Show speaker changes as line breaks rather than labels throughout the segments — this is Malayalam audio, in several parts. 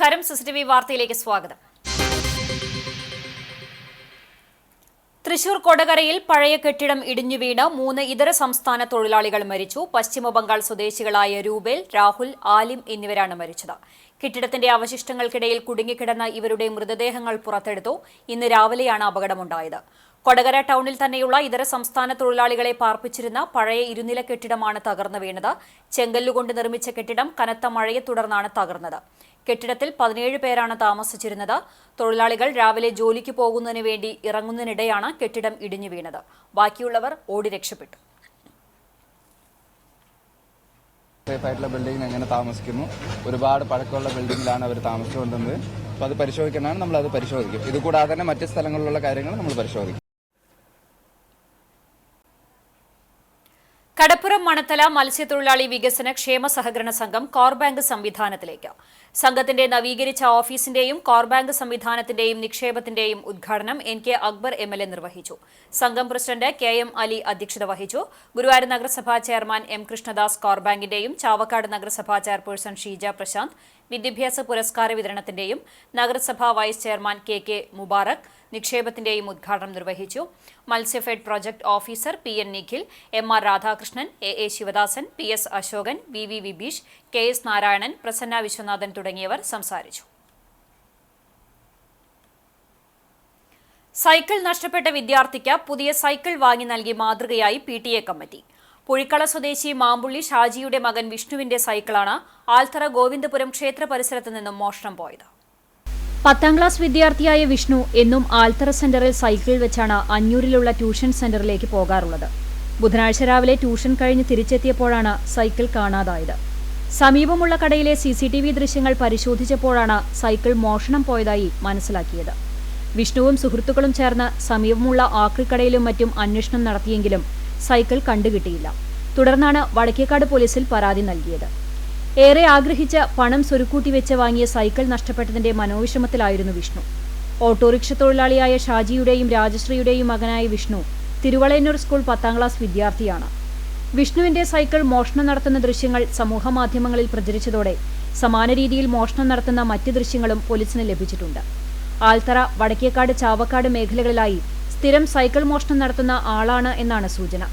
നമസ്കാരം, സിസിടിവി വാർത്തയിലേക്ക് സ്വാഗതം. തൃശൂർ കൊടകരയിൽ പഴയ കെട്ടിടം ഇടിഞ്ഞു വീണ് 3 ഇതര സംസ്ഥാന തൊഴിലാളികൾ മരിച്ചു. പശ്ചിമബംഗാൾ സ്വദേശികളായ രൂപേൽ, രാഹുൽ, ആലിം എന്നിവരാണ് മരിച്ചത്. കെട്ടിടത്തിന്റെ അവശിഷ്ടങ്ങൾക്കിടയിൽ കുടുങ്ങിക്കിടന്ന ഇവരുടെ മൃതദേഹങ്ങൾ പുറത്തെടുത്തു. ഇന്ന് രാവിലെയാണ് അപകടമുണ്ടായത്. കൊടകര ടൗണിൽ തന്നെയുള്ള ഇതര സംസ്ഥാന തൊഴിലാളികളെ പാർപ്പിച്ചിരുന്ന പഴയ ഇരുനില കെട്ടിടമാണ് തകർന്നു വീണത്. ചെങ്കല്ലുകൊണ്ട് നിർമ്മിച്ച കെട്ടിടം കനത്ത മഴയെ തുടർന്നാണ് തകർന്നത്. കെട്ടിടത്തിൽ 17 പേരാണ് താമസിച്ചിരുന്നത്. തൊഴിലാളികൾ രാവിലെ ജോലിക്ക് പോകുന്നതിന് വേണ്ടി ഇറങ്ങുന്നതിനിടെയാണ് കെട്ടിടം ഇടിഞ്ഞു വീണത്. ബാക്കിയുള്ളവർ ഓടി രക്ഷപ്പെട്ടു.
സേഫായിട്ടുള്ള ബിൽഡിംഗ് എങ്ങനെ താമസിക്കുന്നു, ഒരുപാട് പഴക്കമുള്ള ബിൽഡിംഗിലാണ് അവർ താമസിച്ചുകൊണ്ടിരുന്നത്. അപ്പോൾ അത് പരിശോധിക്കാനാണ് നമ്മളത് പരിശോധിക്കും. ഇതുകൂടാതെ തന്നെ മറ്റ് സ്ഥലങ്ങളിലുള്ള കാര്യങ്ങൾ നമ്മൾ പരിശോധിക്കും.
കടപ്പുറം മണത്തല മത്സ്യത്തൊഴിലാളി വികസന ക്ഷേമ സഹകരണ സംഘം കോർബാങ്ക് സംവിധാനത്തിലേക്ക്. സംഘത്തിന്റെ നവീകരിച്ച ഓഫീസിന്റെയും കോർബാങ്ക് സംവിധാനത്തിന്റെയും നിക്ഷേപത്തിന്റെയും ഉദ്ഘാടനം NK അക്ബർ MLA നിർവഹിച്ചു. സംഘം പ്രസിഡന്റ് KM അലി അധ്യക്ഷത വഹിച്ചു. ഗുരുവായൂർ നഗരസഭാ ചെയർമാൻ M കൃഷ്ണദാസ് കോർബാങ്കിന്റെയും ചാവക്കാട് നഗരസഭാ ചെയർപേഴ്സൺ ഷീജ പ്രശാന്ത് വിദ്യാഭ്യാസ പുരസ്കാര വിതരണത്തിന്റെയും നഗരസഭാ വൈസ് ചെയർമാൻ KK മുബാറക് നിക്ഷേപത്തിന്റെയും ഉദ്ഘാടനം നിർവഹിച്ചു. Matsyafed project officer PN Nikhil, MR Radhakrishnan, AA Sivadasan, PS Ashokan, VV Vibeesh, KS Narayanan, Prasanna Viswanathan തുടങ്ങിയവർ സംസാരിച്ചു. സൈക്കിൾ നഷ്ടപ്പെട്ട വിദ്യാർത്ഥിക്ക് പുതിയ സൈക്കിൾ വാങ്ങി നൽകി മാതൃകയായി PTA കമ്മിറ്റി. പുഴിക്കള സ്വദേശി മാമ്പുള്ളി ഷാജിയുടെ മകൻ വിഷ്ണുവിന്റെ സൈക്കിളാണ് ആൽത്തറ ഗോവിന്ദപുരം ക്ഷേത്ര പരിസരത്ത് നിന്നും മോഷണം പോയത്. 10ാം ക്ലാസ് വിദ്യാർത്ഥിയായ വിഷ്ണു എന്നും ആൽത്തറ സെന്ററിൽ സൈക്കിൾ വെച്ചാണ് അഞ്ഞൂരിലുള്ള ട്യൂഷൻ സെന്ററിലേക്ക് പോകാറുള്ളത്. ബുധനാഴ്ച രാവിലെ ട്യൂഷൻ കഴിഞ്ഞ് തിരിച്ചെത്തിയപ്പോഴാണ് സൈക്കിൾ കാണാതായത്. സമീപമുള്ള കടയിലെ CCTV ദൃശ്യങ്ങൾ പരിശോധിച്ചപ്പോഴാണ് സൈക്കിൾ മോഷണം പോയതായി മനസ്സിലാക്കിയത്. വിഷ്ണുവും സുഹൃത്തുക്കളും ചേർന്ന് സമീപമുള്ള ആക്രിക്കടയിലും മറ്റും അന്വേഷണം നടത്തിയെങ്കിലും സൈക്കിൾ കണ്ടുകിട്ടിയില്ല. തുടർന്നാണ് വടക്കേക്കാട് പോലീസിൽ പരാതി നൽകിയത്. ഏറെ ആഗ്രഹിച്ച് പണം സ്വരുക്കൂട്ടി വെച്ച് വാങ്ങിയ സൈക്കിൾ നഷ്ടപ്പെട്ടതിന്റെ മനോവിഷമത്തിലായിരുന്നു വിഷ്ണു. ഓട്ടോറിക്ഷ തൊഴിലാളിയായ ഷാജിയുടെയും രാജശ്രീയുടെയും മകനായ വിഷ്ണു തിരുവളയന്നൂർ സ്കൂൾ 10ാം ക്ലാസ് വിദ്യാർത്ഥിയാണ്. വിഷ്ണുവിന്റെ സൈക്കിൾ മോഷണം നടത്തുന്ന ദൃശ്യങ്ങൾ സമൂഹമാധ്യമങ്ങളിൽ പ്രചരിച്ചതോടെ സമാന രീതിയിൽ മോഷണം നടത്തുന്ന മറ്റ് ദൃശ്യങ്ങളും പോലീസിന് ലഭിച്ചിട്ടുണ്ട്. ആൽത്തറ, വടക്കേക്കാട്, ചാവക്കാട് മേഖലകളിലായി സ്ഥിരം സൈക്കിൾ മോഷണം നടത്തുന്ന ആളാണ് എന്നാണ് സൂചന.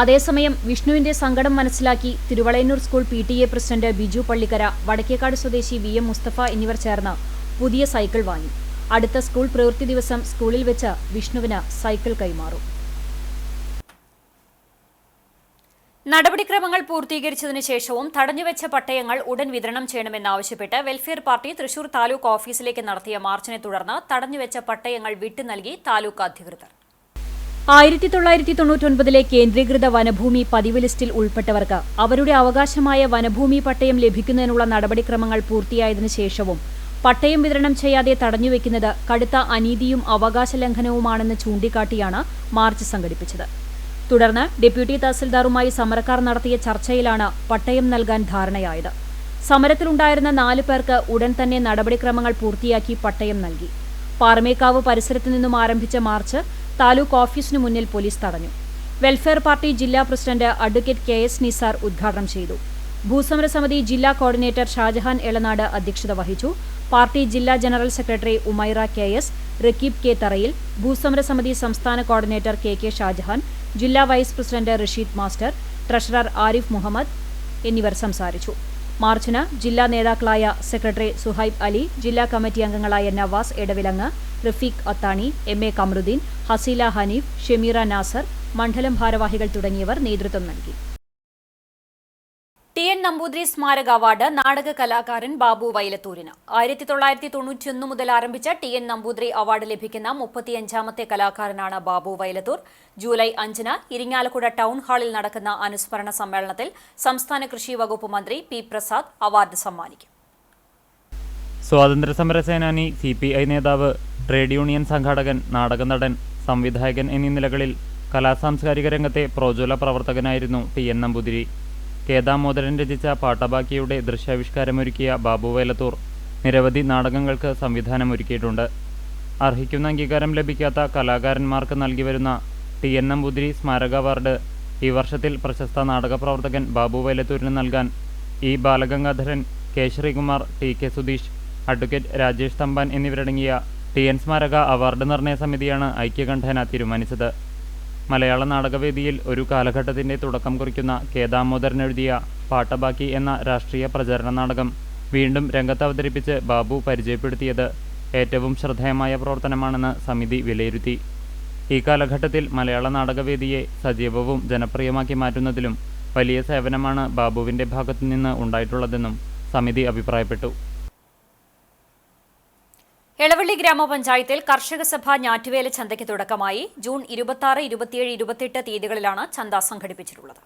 അതേസമയം വിഷ്ണുവിന്റെ സങ്കടം മനസ്സിലാക്കി Thiruvalayannur school PTA president Biju Pallikkara, Vadakkekad സ്വദേശി VM മുസ്തഫ എന്നിവർ ചേർന്ന് പുതിയ സൈക്കിൾ വാങ്ങി. അടുത്ത സ്കൂൾ പ്രവൃത്തി ദിവസം സ്കൂളിൽ വെച്ച് വിഷ്ണുവിന് സൈക്കിൾ കൈമാറും. നടപടിക്രമങ്ങൾ പൂർത്തീകരിച്ചതിനു ശേഷവും തടഞ്ഞുവെച്ച പട്ടയങ്ങൾ ഉടൻ വിതരണം ചെയ്യണമെന്നാവശ്യപ്പെട്ട് വെൽഫെയർ പാർട്ടി തൃശൂർ താലൂക്ക് ഓഫീസിലേക്ക് നടത്തിയ മാർച്ചിനെ തുടർന്ന് തടഞ്ഞുവെച്ച പട്ടയങ്ങൾ വിട്ടു നൽകി താലൂക്ക് അധികൃതർ. 1999 കേന്ദ്രീകൃത വനഭൂമി പതിവ് ലിസ്റ്റിൽ ഉൾപ്പെട്ടവർക്ക് അവരുടെ അവകാശമായ വനഭൂമി പട്ടയം ലഭിക്കുന്നതിനുള്ള നടപടിക്രമങ്ങൾ പൂർത്തിയായതിനു ശേഷവും പട്ടയം വിതരണം ചെയ്യാതെ തടഞ്ഞുവെക്കുന്നത് കടുത്ത അനീതിയും അവകാശ ലംഘനവുമാണെന്ന് ചൂണ്ടിക്കാട്ടിയാണ് മാർച്ച് സംഘടിപ്പിച്ചത്. തുടർന്ന് ഡെപ്യൂട്ടി തഹസിൽദാറുമായി സമരക്കാർ നടത്തിയ ചർച്ചയിലാണ് പട്ടയം നൽകാൻ ധാരണയായത്. സമരത്തിലുണ്ടായിരുന്ന 4 പേർക്ക് ഉടൻ തന്നെ നടപടിക്രമങ്ങൾ പൂർത്തിയാക്കി പട്ടയം നൽകി. പാറമേക്കാവ് പരിസരത്തു നിന്നും ആരംഭിച്ച മാർച്ച് താലൂക്ക് ഓഫീസിനു മുന്നിൽ പോലീസ് തടഞ്ഞു. വെൽഫെയർ പാർട്ടി ജില്ലാ പ്രസിഡന്റ് അഡ്വക്കേറ്റ് KS നിസാർ ഉദ്ഘാടനം ചെയ്തു. ഭൂസമരസമിതി ജില്ലാ കോർഡിനേറ്റർ ഷാജഹാൻ എളനാട് അധ്യക്ഷത വഹിച്ചു. പാർട്ടി ജില്ലാ general secretary Umaira KS, Rakeeb K തറയിൽ, ഭൂസമരസമിതി സംസ്ഥാന കോർഡിനേറ്റർ KK ഷാജഹാൻ, ജില്ലാ vice president Rasheed master, treasurer Arif Muhammad എന്നിവർ സംസാരിച്ചു. മാർച്ചിന് ജില്ലാ നേതാക്കളായ സെക്രട്ടറി സുഹൈബ് അലി, ജില്ലാ കമ്മിറ്റി അംഗങ്ങളായ നവാസ് എടവിലങ്ങ്, റഫീഖ് അത്താണി, MA കമറുദ്ദീൻ, ഹസീല ഹനീഫ്, ഷെമീറ നാസർ, മണ്ഡലം ഭാരവാഹികൾ തുടങ്ങിയവർ നേതൃത്വം നൽകി. TN നമ്പൂതിരി സ്മാരക അവാർഡ് നാടക കലാകാരൻ ബാബു വൈലത്തൂരിന്. 1991 മുതൽ ആരംഭിച്ച TN നമ്പൂതിരി അവാർഡ് ലഭിക്കുന്ന 35ാമത്തെ കലാകാരനാണ് ബാബു വൈലത്തൂർ. ജൂലൈ 5-ന് ഇരിങ്ങാലക്കുട ടൗൺ ഹാളിൽ നടക്കുന്ന അനുസ്മരണ സമ്മേളനത്തിൽ സംസ്ഥാന കൃഷി വകുപ്പ് മന്ത്രി P പ്രസാദ് അവാർഡ് സമ്മാനിക്കും.
സ്വാതന്ത്ര്യസമര സേനാനി, CPI നേതാവ്, ട്രേഡ് യൂണിയൻ സംഘാടകൻ, നാടകനടൻ, സംവിധായകൻ എന്നീ നിലകളിൽ കലാസാംസ്കാരിക രംഗത്തെ പ്രോജ്വല പ്രവർത്തകനായിരുന്നു TN നമ്പൂതിരി. കേദാമോദരൻ രചിച്ച പാട്ടബാക്കിയുടെ ദൃശ്യാവിഷ്കാരമൊരുക്കിയ ബാബു വൈലത്തൂർ നിരവധി നാടകങ്ങൾക്ക് സംവിധാനമൊരുക്കിയിട്ടുണ്ട്. അർഹിക്കുന്ന അംഗീകാരം ലഭിക്കാത്ത കലാകാരന്മാർക്ക് നൽകിവരുന്ന TN നമ്പൂതിരി സ്മാരക അവാർഡ് ഈ വർഷത്തിൽ പ്രശസ്ത നാടകപ്രവർത്തകൻ ബാബു വൈലത്തൂരിന് നൽകാൻ E Balagangadharan, K Sreekumar, TK Sudheesh, advocate Rajesh Thampan എന്നിവരടങ്ങിയ TN സ്മാരക അവാർഡ് നിർണയ സമിതിയാണ് ഐക്യകണ്ഠേന തീരുമാനിച്ചത്. മലയാള നാടകവേദിയിൽ ഒരു കാലഘട്ടത്തിൻ്റെ തുടക്കം കുറിക്കുന്ന കെ ദാമോദരൻ എഴുതിയ പാട്ടബാക്കി എന്ന രാഷ്ട്രീയ പ്രചരണ നാടകം വീണ്ടും രംഗത്ത് അവതരിപ്പിച്ച് ബാബു പരിചയപ്പെടുത്തിയത് ഏറ്റവും ശ്രദ്ധേയമായ പ്രവർത്തനമാണെന്ന് സമിതി വിലയിരുത്തി. ഈ കാലഘട്ടത്തിൽ മലയാള നാടകവേദിയെ സജീവവും ജനപ്രിയമാക്കി മാറ്റുന്നതിലും വലിയ സേവനമാണ് ബാബുവിൻ്റെ ഭാഗത്തു നിന്ന് ഉണ്ടായിട്ടുള്ളതെന്നും സമിതി അഭിപ്രായപ്പെട്ടു.
എളവള്ളി ഗ്രാമപഞ്ചായത്തിൽ കർഷക സഭ ഞാറ്റുവേല ചന്തയ്ക്ക് തുടക്കമായി. ജൂൺ 26, 27, 28 തീയതികളിലാണ് ചന്ത സംഘടിപ്പിച്ചിട്ടുള്ളത്.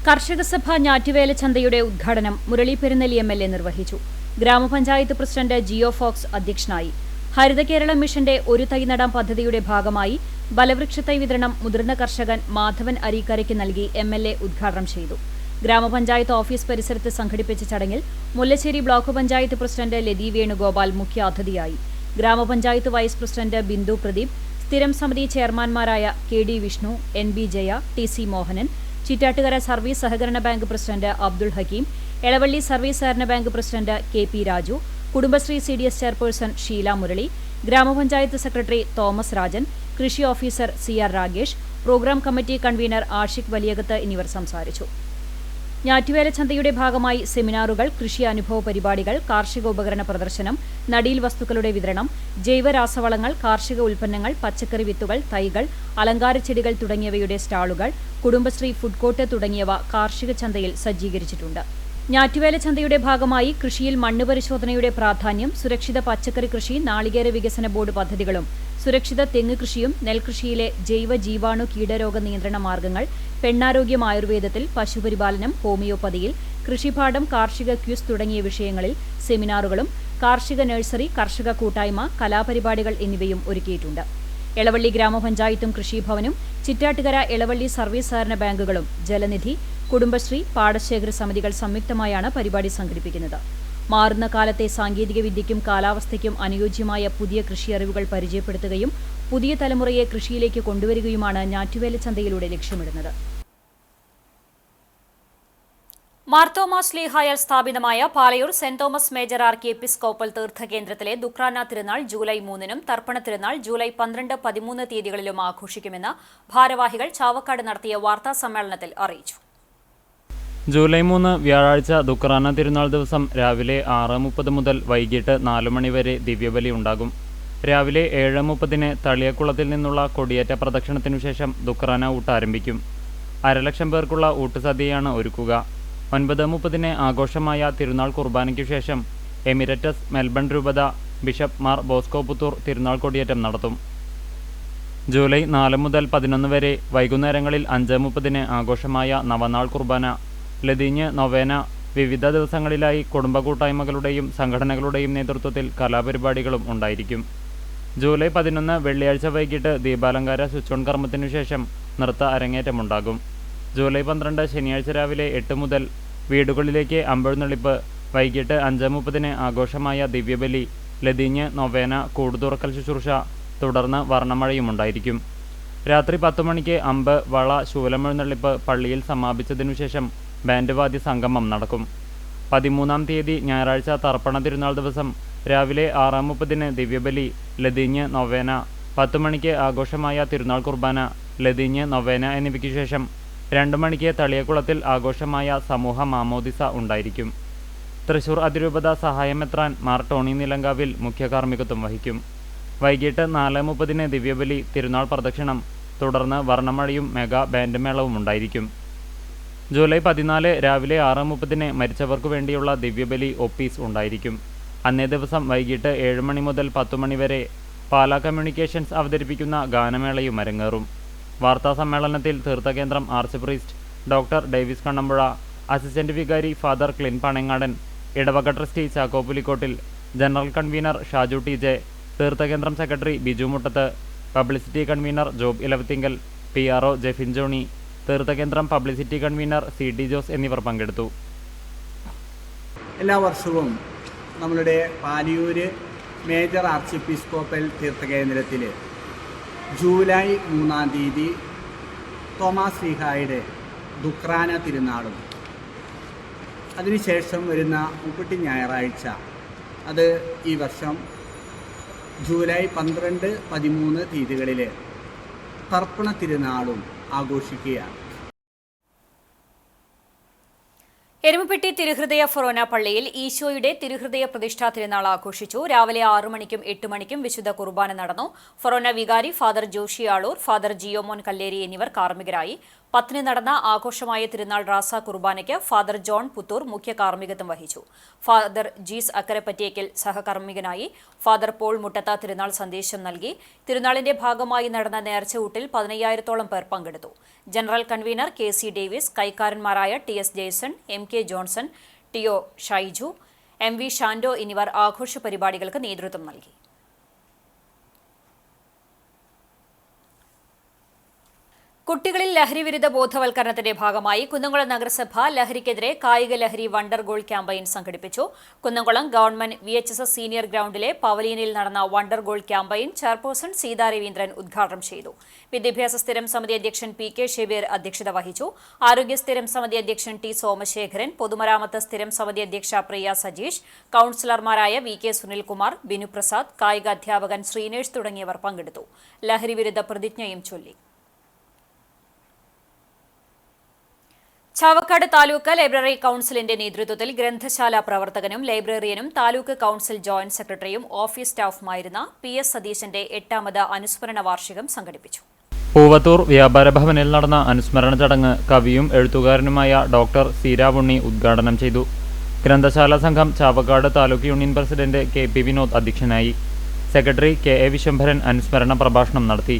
കർഷക സഭ ഞാറ്റുവേല ചന്തയുടെ ഉദ്ഘാടനം മുരളി പെരുന്നെല്ലി MLA നിർവഹിച്ചു. ഗ്രാമപഞ്ചായത്ത് പ്രസിഡന്റ് ജിയോ ഫോക്സ് അധ്യക്ഷനായി. ഹരിത കേരള മിഷന്റെ ഒരു തൈ നടാം പദ്ധതിയുടെ ഭാഗമായി ബലവൃക്ഷത്തൈ വിതരണം മുതിർന്ന കർഷകൻ മാധവൻ അരീക്കരയ്ക്ക് നൽകി MLA ഉദ്ഘാടനം ചെയ്തു. ഗ്രാമപഞ്ചായത്ത് ഓഫീസ് പരിസരത്ത് സംഘടിപ്പിച്ച ചടങ്ങിൽ മുല്ലശ്ശേരി ബ്ലോക്ക് പഞ്ചായത്ത് പ്രസിഡന്റ് ലതി വേണുഗോപാൽ മുഖ്യാതിഥിയായി. ഗ്രാമപഞ്ചായത്ത് വൈസ് പ്രസിഡന്റ് ബിന്ദു പ്രദീപ്, സ്ഥിരം സമിതി ചെയർമാൻമാരായ KD Vishnu, NB Jaya, TC Mohanan, Chittattukara service സഹകരണ bank president Abdul Hakeem, Elavally service സഹകരണ bank president KP Raju, Kudumbashree CDS chairperson Sheela Murali, ഗ്രാമപഞ്ചായത്ത് സെക്രട്ടറി തോമസ് രാജൻ, കൃഷി officer CR Ragesh, program committee convener Ashiq Valiyakath എന്നിവർ സംസാരിച്ചു. ഞാറ്റുവേല ചന്തയുടെ ഭാഗമായി സെമിനാറുകൾ, കൃഷി അനുഭവ പരിപാടികൾ, കാർഷിക ഉപകരണ പ്രദർശനം, നടീൽ വസ്തുക്കളുടെ വിതരണം, ജൈവരാസവളങ്ങൾ, കാർഷിക ഉൽപ്പന്നങ്ങൾ, പച്ചക്കറി വിത്തുകൾ, തൈകൾ, അലങ്കാര ചെടികൾ തുടങ്ങിയവയുടെ സ്റ്റാളുകൾ, കുടുംബശ്രീ ഫുഡ് കോർട്ട് തുടങ്ങിയവ കാർഷിക ചന്തയിൽ സജ്ജീകരിച്ചിട്ടുണ്ട്. ഞാറ്റുവേല ചന്തയുടെ ഭാഗമായി കൃഷിയിൽ മണ്ണ് പരിശോധനയുടെ പ്രാധാന്യം, സുരക്ഷിത പച്ചക്കറി കൃഷി, നാളികേര വികസന ബോർഡ് പദ്ധതികളും, സുരക്ഷിത തെങ്ങ് കൃഷിയും, നെൽകൃഷിയിലെ ജൈവ ജീവാണു കീടരോഗ നിയന്ത്രണ മാർഗങ്ങൾ, പെണ്ണാരോഗ്യം ആയുർവേദത്തിൽ, പശുപരിപാലനം, ഹോമിയോപ്പതിയിൽ, കൃഷിപാഠം, കാർഷിക ക്യൂസ് തുടങ്ങിയ വിഷയങ്ങളിൽ സെമിനാറുകളും, കാർഷിക നഴ്സറി, കർഷക കൂട്ടായ്മ, കലാപരിപാടികൾ എന്നിവയും ഒരുക്കിയിട്ടുണ്ട്. എളവള്ളി ഗ്രാമപഞ്ചായത്തും കൃഷിഭവനും, ചിറ്റാട്ടുകര എളവള്ളി സർവീസ് സഹകരണ ബാങ്കുകളും, ജലനിധി, കുടുംബശ്രീ, പാടശേഖര സമിതികൾ സംയുക്തമായാണ് പരിപാടി സംഘടിപ്പിക്കുന്നത്. മാറുന്ന കാലത്തെ സാങ്കേതിക വിദ്യയ്ക്കും കാലാവസ്ഥയ്ക്കും അനുയോജ്യമായ പുതിയ കൃഷി അറിവുകൾ പരിചയപ്പെടുത്തുകയും പുതിയ തലമുറയെ കൃഷിയിലേക്ക് കൊണ്ടുവരികയുമാണ് ഞാറ്റുവേല ചന്തയിലൂടെ ലക്ഷ്യമിടുന്നത്. മാർത്തോമാ ശ്ലീഹായാൽ സ്ഥാപിതമായ Palayur saint Thomas major archiepiscopal തീർത്ഥകേന്ദ്രത്തിലെ ദുക്രാന തിരുനാൾ ജൂലൈ 3-നും തർപ്പണ തിരുനാൾ ജൂലൈ 12, 13 തീയതികളിലും ആഘോഷിക്കുമെന്ന് ഭാരവാഹികൾ ചാവക്കാട് നടത്തിയ വാർത്താ സമ്മേളനത്തിൽ അറിയിച്ചു.
ജൂലൈ 3 വ്യാഴാഴ്ച ദുക്രാന തിരുനാൾ ദിവസം രാവിലെ 6:30 മുതൽ വൈകിട്ട് 4 മണി വരെ ദിവ്യബലി ഉണ്ടാകും. രാവിലെ 7:30 തളിയക്കുളത്തിൽ നിന്നുള്ള കൊടിയേറ്റ പ്രദക്ഷിണത്തിനു ശേഷം ദുക്രാന ഊട്ട് ആരംഭിക്കും. 1,00,000 പേർക്കുള്ള ഊട്ടുസദ്യയാണ് ഒരുക്കുക. 9:30 ആഘോഷമായ തിരുനാൾ കുർബാനയ്ക്കു ശേഷം എമിരറ്റസ് മെൽബൺ രൂപത ബിഷപ്പ് മാർ ബോസ്കോ പുത്തൂർ തിരുനാൾ കൊടിയേറ്റം നടത്തും. ജൂലൈ 4 മുതൽ 11 വരെ വൈകുന്നേരങ്ങളിൽ 5:30 ആഘോഷമായ നവനാൾ കുർബാന, ലതീഞ്ഞ്, നൊവേന, വിവിധ ദിവസങ്ങളിലായി കുടുംബ കൂട്ടായ്മകളുടെയും സംഘടനകളുടെയും നേതൃത്വത്തിൽ കലാപരിപാടികളും ഉണ്ടായിരിക്കും. ജൂലൈ 11 വെള്ളിയാഴ്ച വൈകിട്ട് ദീപാലങ്കാര സ്വിച്ച് ഓൺ കർമ്മത്തിനു ശേഷം നൃത്ത അരങ്ങേറ്റമുണ്ടാകും. ജൂലൈ 12 ശനിയാഴ്ച രാവിലെ 8 മുതൽ വീടുകളിലേക്ക് അമ്പെഴുന്നള്ളിപ്പ്, വൈകിട്ട് 5:30 ആഘോഷമായ ദിവ്യബലി, ലതീഞ്ഞ്, നൊവേന, കൂടുതുറക്കൽ ശുശ്രൂഷ, തുടർന്ന് വർണ്ണമഴയുമുണ്ടായിരിക്കും. രാത്രി 10 മണിക്ക് അമ്പ്, വള, ശൂലമെഴുന്നള്ളിപ്പ് പള്ളിയിൽ സമാപിച്ചതിനു ശേഷം ബാൻഡ് വാദ്യ സംഗമം നടക്കും. 13-ാം തീയതി ഞായറാഴ്ച തർപ്പണ തിരുനാൾ ദിവസം രാവിലെ 6:30 ദിവ്യബലി, ലതീഞ്ഞ്, നൊവേന, 10 മണിക്ക് ആഘോഷമായ തിരുനാൾ കുർബാന, ലതീഞ്ഞ്, നൊവേന എന്നിവയ്ക്ക് ശേഷം 2 മണിക്ക് തളിയക്കുളത്തിൽ ആഘോഷമായ സമൂഹ മാമോദിസ ഉണ്ടായിരിക്കും. തൃശൂർ അതിരൂപത സഹായമെത്രാൻ മാർ ടോണി നിലങ്കാവിൽ മുഖ്യ കാർമ്മികത്വം വഹിക്കും. വൈകിട്ട് 4:30 ദിവ്യബലി, തിരുനാൾ പ്രദക്ഷിണം, തുടർന്ന് വർണ്ണമഴയും മെഗാ ബാൻഡ് മേളവും ഉണ്ടായിരിക്കും. ജൂലൈ 14 രാവിലെ 6:30 മരിച്ചവർക്കു വേണ്ടിയുള്ള ദിവ്യബലി ഒപ്പീസ് ഉണ്ടായിരിക്കും. അന്നേ ദിവസം വൈകിട്ട് 7 മണി മുതൽ 10 മണി വരെ പാലാ കമ്മ്യൂണിക്കേഷൻസ് അവതരിപ്പിക്കുന്ന ഗാനമേളയും അരങ്ങേറും. വാർത്താ സമ്മേളനത്തിൽ തീർത്ഥകേന്ദ്രം arch priest doctor Davis Kannampuzha, assistant വികാരി ഫാദർ ക്ലിൻ പണങ്ങാടൻ, ഇടവക trustee Chacko Pulikkottil, general convener Shaju TJ, തീർത്ഥകേന്ദ്രം secretary Biju Muttath, publicity convener Job Elavathingal, PRO Jefin Johny, തീർത്ഥകേന്ദ്രം പബ്ലിസിറ്റി കൺവീനർ CT ജോസ് എന്നിവർ പങ്കെടുത്തു.
എല്ലാ വർഷവും നമ്മളുടെ പാലിയൂർ മേജർ ആർച്ച് എപ്പിസ്കോപ്പൽ തീർത്ഥകേന്ദ്രത്തിൽ ജൂലൈ 3-ാം തീയതി തോമാസ് ശ്ലീഹായുടെ ദുക്രാന തിരുനാളും അതിനുശേഷം വരുന്ന 30 ഞായറാഴ്ച അത് ഈ വർഷം ജൂലൈ 12, 13 തീയതികളിൽ തർപ്പണ തിരുനാളും ആഘോഷിക്കുകയാണ്.
എരുമപ്പെട്ടി തിരുഹൃദയ ഫൊറോന പള്ളിയിൽ ഈശോയുടെ തിരുഹൃദയ പ്രതിഷ്ഠാ തിരുനാൾ ആഘോഷിച്ചു. രാവിലെ 6 മണിക്കും 8 മണിക്കും വിശുദ്ധ കുർബാന നടന്നു. ഫൊറോന വികാരി ഫാദർ ജോഷി ആളൂർ, ഫാദർ ജിയോമോൻ കല്ലേരി എന്നിവർ കാർമ്മികരായി. 10 നടന്ന ആഘോഷമായ തിരുനാൾ റാസ കുർബാനയ്ക്ക് ഫാദർ ജോൺ പുത്തൂർ മുഖ്യ കാർമ്മികത്വം വഹിച്ചു. ഫാദർ ജീസ് അക്കരപ്പറ്റിയേക്കൽ സഹകാർമ്മികനായി. ഫാദർ പോൾ മുട്ടത്ത തിരുനാൾ സന്ദേശം നൽകി. തിരുനാളിന്റെ ഭാഗമായി നടന്ന നേർച്ചയൂട്ടിൽ 15,000-ഓളം പേർ പങ്കെടുത്തു. ജനറൽ കൺവീനർ KC ഡേവിസ്, കൈക്കാരന്മാരായ TS Jaison, MK Johnson, TO Shaiju, MV Shando എന്നിവർ ആഘോഷ പരിപാടികൾക്ക് നേതൃത്വം നൽകി. കുട്ടികളിൽ ലഹരിവിരുദ്ധ ബോധവൽക്കരണത്തിന്റെ ഭാഗമായി കുന്നംകുളം നഗരസഭ ലഹരിക്കെതിരെ കായിക ലഹരി വണ്ടർ ഗോൾ ക്യാമ്പയിൻ സംഘടിപ്പിച്ചു. കുന്നംകുളം ഗവൺമെന്റ് VHSS സീനിയർ ഗ്രൗണ്ടിലെ പവലിയനിൽ നടന്ന wonder goal campaign chairperson Seetha Raveendran ഉദ്ഘാടനം ചെയ്തു. വിദ്യാഭ്യാസ സ്ഥിരം സമിതി അധ്യക്ഷൻ PK ഷെബീർ അധ്യക്ഷത വഹിച്ചു. ആരോഗ്യ സ്ഥിരം സമിതി അധ്യക്ഷൻ T സോമശേഖരൻ, പൊതുമരാമത്ത് സ്ഥിരം സമിതി അധ്യക്ഷ പ്രിയ സജീഷ്, കൌൺസിലർമാരായ VK സുനിൽകുമാർ, ബിനു പ്രസാദ്, കായിക അധ്യാപകൻ ശ്രീനേഷ് തുടങ്ങിയവർ പങ്കെടുത്തു. ലഹരിവിരുദ്ധ പ്രതിജ്ഞയും ചൊല്ലി. ചാവക്കാട് താലൂക്ക് ലൈബ്രറി കൌൺസിലിന്റെ നേതൃത്വത്തിൽ ഗ്രന്ഥശാല പ്രവർത്തകനും ലൈബ്രറിയനും താലൂക്ക് കൌൺസിൽ ജോയിന്റ് സെക്രട്ടറിയും ഓഫീസ് സ്റ്റാഫുമായിരുന്ന PS സതീശന്റെ 8ാമത് അനുസ്മരണ വാർഷികം സംഘടിപ്പിച്ചു.
പൂവത്തൂർ വ്യാപാര ഭവനിൽ നടന്ന അനുസ്മരണ ചടങ്ങ് കവിയും എഴുത്തുകാരനുമായ ഡോക്ടർ സീരാവുണ്ണി ഉദ്ഘാടനം ചെയ്തു. ഗ്രന്ഥശാല സംഘം Chavakkad taluk union president KP Vinod അധ്യക്ഷനായി. സെക്രട്ടറി KA വിശംഭരൻ അനുസ്മരണ പ്രഭാഷണം നടത്തി.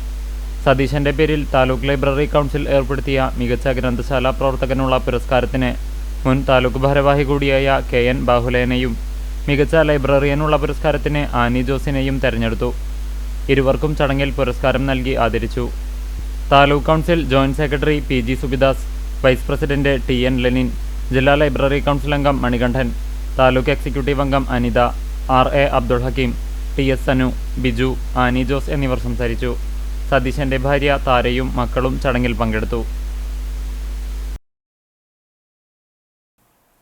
സതീശന്റെ പേരിൽ താലൂക്ക് ലൈബ്രറി കൌൺസിൽ ഏർപ്പെടുത്തിയ മികച്ച ഗ്രന്ഥശാല പ്രവർത്തകനുള്ള പുരസ്കാരത്തിന് മുൻ താലൂക്ക് ഭാരവാഹി കൂടിയായ KN ബാഹുലേനെയും മികച്ച ലൈബ്രറിയനുള്ള പുരസ്കാരത്തിന് ആനി ജോസിനെയും തെരഞ്ഞെടുത്തു. ഇരുവർക്കും ചടങ്ങിൽ പുരസ്കാരം നൽകി ആദരിച്ചു. Taluk council joint secretary PG Subidas, vice president TN Lenin, ജില്ലാ ലൈബ്രറി കൌൺസിൽ അംഗം മണികണ്ഠൻ, താലൂക്ക് എക്സിക്യൂട്ടീവ് അംഗം അനിത, RA അബ്ദുൾ ഹക്കീം, TS സനു, ബിജു, ആനി ജോസ് എന്നിവർ സംസാരിച്ചു. സതീശന്റെ ഭാര്യ താരയും മക്കളും ചടങ്ങിൽ പങ്കെടുത്തു.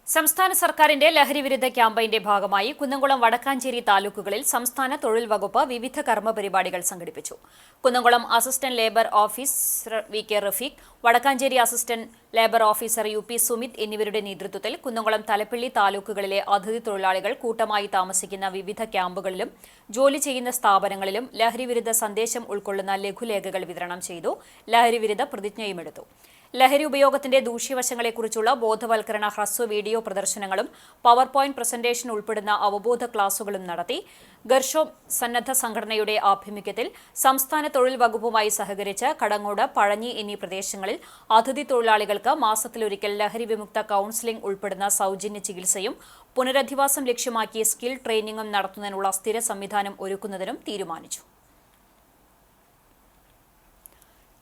സംസ്ഥാന സർക്കാരിന്റെ ലഹരിവിരുദ്ധ ക്യാമ്പയിന്റെ ഭാഗമായി കുന്നംകുളം വടക്കാഞ്ചേരി താലൂക്കുകളിൽ സംസ്ഥാന തൊഴിൽ വകുപ്പ് വിവിധ കർമ്മ പരിപാടികൾ സംഘടിപ്പിച്ചു. Kunnamkulam assistant labour officer VK Rafeeq, Vadakkanchery assistant labour officer UP Sumith എന്നിവരുടെ നേതൃത്വത്തിൽ കുന്നംകുളം തലപ്പള്ളി താലൂക്കുകളിലെ അതിഥി തൊഴിലാളികൾ കൂട്ടമായി താമസിക്കുന്ന വിവിധ ക്യാമ്പുകളിലും ജോലി ചെയ്യുന്ന സ്ഥാപനങ്ങളിലും ലഹരിവിരുദ്ധ സന്ദേശം ഉൾക്കൊള്ളുന്ന ലഘുലേഖകൾ വിതരണം ചെയ്തു. ലഹരിവിരുദ്ധ പ്രതിജ്ഞയുമെടുത്തു. ലഹരി ഉപയോഗത്തിന്റെ ദൂഷ്യവശങ്ങളെക്കുറിച്ചുള്ള ബോധവൽക്കരണ ഹ്രസ്വ വീഡിയോ പ്രദർശനങ്ങളും പവർ പോയിന്റ് പ്രസന്റേഷൻ ഉൾപ്പെടുന്ന അവബോധ ക്ലാസുകളും നടത്തി. ഗർഷോം സന്നദ്ധ സംഘടനയുടെ ആഭിമുഖ്യത്തിൽ സംസ്ഥാന തൊഴിൽ വകുപ്പുമായി സഹകരിച്ച് കടങ്ങോട്, പഴഞ്ഞി എന്നീ പ്രദേശങ്ങളിൽ അതിഥി തൊഴിലാളികൾക്ക് മാസത്തിലൊരിക്കൽ ലഹരി വിമുക്ത കൌൺസിലിംഗ് ഉൾപ്പെടുന്ന സൗജന്യ ചികിത്സയും പുനരധിവാസം ലക്ഷ്യമാക്കി സ്കിൽ ട്രെയിനിങ്ങും നടത്തുന്നതിനുള്ള സ്ഥിര സംവിധാനം ഒരുക്കുന്നതിനും തീരുമാനിച്ചു.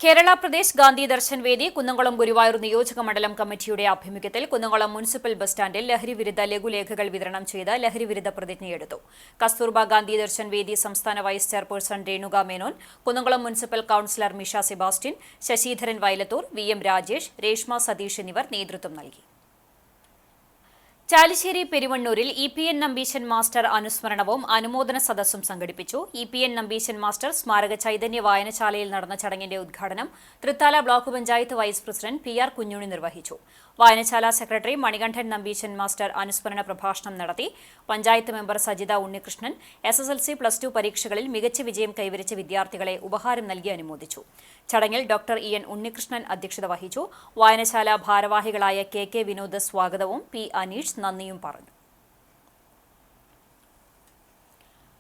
കേരള പ്രദേശ് ഗാന്ധി ദർശൻ വേദി കുന്നംകുളം ഗുരുവായൂർ നിയോജക മണ്ഡലം കമ്മിറ്റിയുടെ ആഭിമുഖ്യത്തിൽ കുന്നംകുളം മുനിസിപ്പൽ ബസ് സ്റ്റാൻഡിൽ ലഹരിവിരുദ്ധ ലഘുലേഖകൾ വിതരണം ചെയ്ത് ലഹരിവിരുദ്ധ പ്രതിജ്ഞയെടുത്തു. കസ്തൂർബ ഗാന്ധി ദർശൻ വേദി സംസ്ഥാന vice chairperson Renuka Menon, Kunnamkulam municipal councillor Misha Sebastian, Sasidharan Vayalathur, VM Rajesh, Reshma Satheesh എന്നിവർ നേതൃത്വം നൽകി. ചാലിശ്ശേരി പെരുവണ്ണൂരിൽ EPN നമ്പീശൻ മാസ്റ്റർ അനുസ്മരണവും അനുമോദന സദസ്സും സംഘടിപ്പിച്ചു. EPN നമ്പീശൻ മാസ്റ്റർ സ്മാരക ചൈതന്യ വായനശാലയിൽ നടന്ന ചടങ്ങിന്റെ ഉദ്ഘാടനം Thrithala block panchayat vice president PR Kunjunni നിർവഹിച്ചു. വായനശാല സെക്രട്ടറി മണികണ്ഠൻ നമ്പീശൻ മാസ്റ്റർ അനുസ്മരണ പ്രഭാഷണം നടത്തി. പഞ്ചായത്ത് മെമ്പർ സജിത ഉണ്ണികൃഷ്ണൻ SSLC+2 പരീക്ഷകളിൽ മികച്ച വിജയം കൈവരിച്ച വിദ്യാർത്ഥികളെ ഉപഹാരം നൽകി അനുമോദിച്ചു. ചടങ്ങിൽ ഡോക്ടർ EN ഉണ്ണികൃഷ്ണൻ അധ്യക്ഷത വഹിച്ചു. വായനശാല ഭാരവാഹികളായ KK വിനോദ് സ്വാഗതവും P അനീഷ് നന്ദിയും പറഞ്ഞു.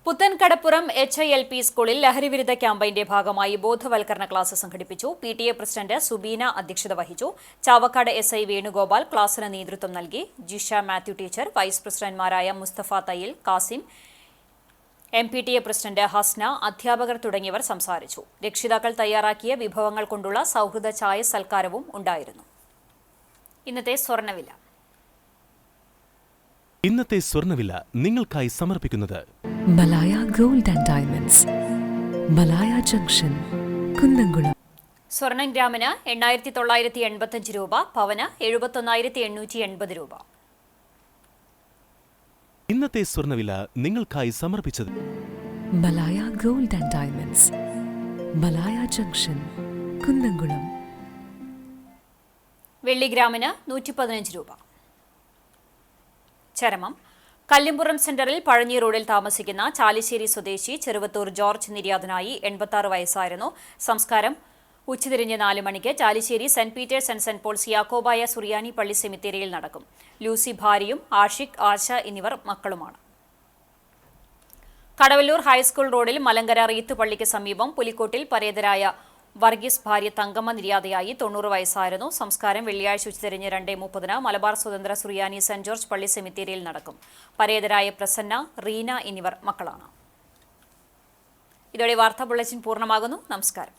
പുത്തൻകടപ്പുറം HILP സ്കൂളിൽ ലഹരിവിരുദ്ധ ക്യാമ്പയിന്റെ ഭാഗമായി ബോധവൽക്കരണ ക്ലാസ് സംഘടിപ്പിച്ചു. PTA പ്രസിഡന്റ് സുബീന അധ്യക്ഷത വഹിച്ചു. ചാവക്കാട് SI വേണുഗോപാൽ ക്ലാസിന് നേതൃത്വം നൽകി. ജിഷ മാത്യു ടീച്ചർ, വൈസ് പ്രസിഡന്റ്മാരായ മുസ്തഫ തയ്യിൽ, കാസിം, MPTA പ്രസിഡന്റ് ഹസ്ന, അധ്യാപകർ തുടങ്ങിയവർ സംസാരിച്ചു. രക്ഷിതാക്കൾ തയ്യാറാക്കിയ വിഭവങ്ങൾ കൊണ്ടുള്ള സൗഹൃദ ചായ സൽക്കാരവും ഉണ്ടായിരുന്നു. ഇന്നത്തെ സ്വർണ്ണവില
നിങ്ങൾക്കായി സമർപ്പിക്കുന്നത്
Malaya gold and diamonds, Malaya junction, Kunnamkulam.
സ്വർണം ഗ്രാമിന് 8,985 രൂപ, പവന് 71,880 രൂപ.
ഇന്നത്തെ സ്വർണ്ണവില നിങ്ങൾക്കായി സമർപ്പിച്ചത്
Malaya gold and diamonds, Malaya junction, Kunnamkulam.
വെള്ളി ഗ്രാമിന് 115 രൂപ. ചരമം. കല്ലുംപുറം സെന്ററിൽ പഴഞ്ഞി റോഡിൽ താമസിക്കുന്ന ചാലിശ്ശേരി സ്വദേശി ചെറുവത്തൂർ ജോർജ് നിര്യാതനായി 86 വയസ്സായിരുന്നു. സംസ്കാരം ഉച്ചതിരിഞ്ഞ് 4 മണിക്ക് Chalissery saint Peter's and saint Paul's Yakobaya Suriyani പള്ളി സെമിത്തേരിയിൽ നടക്കും. ലൂസി ഭാര്യയും ആഷിഖ്, ആശ എന്നിവർ മക്കളുമാണ്. കടവല്ലൂർ ഹൈസ്കൂൾ റോഡിൽ മലങ്കര റീത്ത് പള്ളിക്ക് സമീപം പുലിക്കോട്ടിൽ പരേതരായ വർഗീസ് ഭാര്യ തങ്കമ്മ നിര്യാതയായി 90 വയസ്സായിരുന്നു. സംസ്കാരം വെള്ളിയാഴ്ച ഉച്ചതിരിഞ്ഞ് 2:30 മലബാർ സ്വതന്ത്ര സുറിയാനി സെന്റ് ജോർജ് പള്ളി സെമിത്തേരിയിൽ നടക്കും. പരേതരായ പ്രസന്ന, റീന എന്നിവർ മക്കളാണ്. ഇതോടെ വാർത്താ ബുള്ളറ്റിൻ പൂർണ്ണമാകുന്നു. നമസ്കാരം.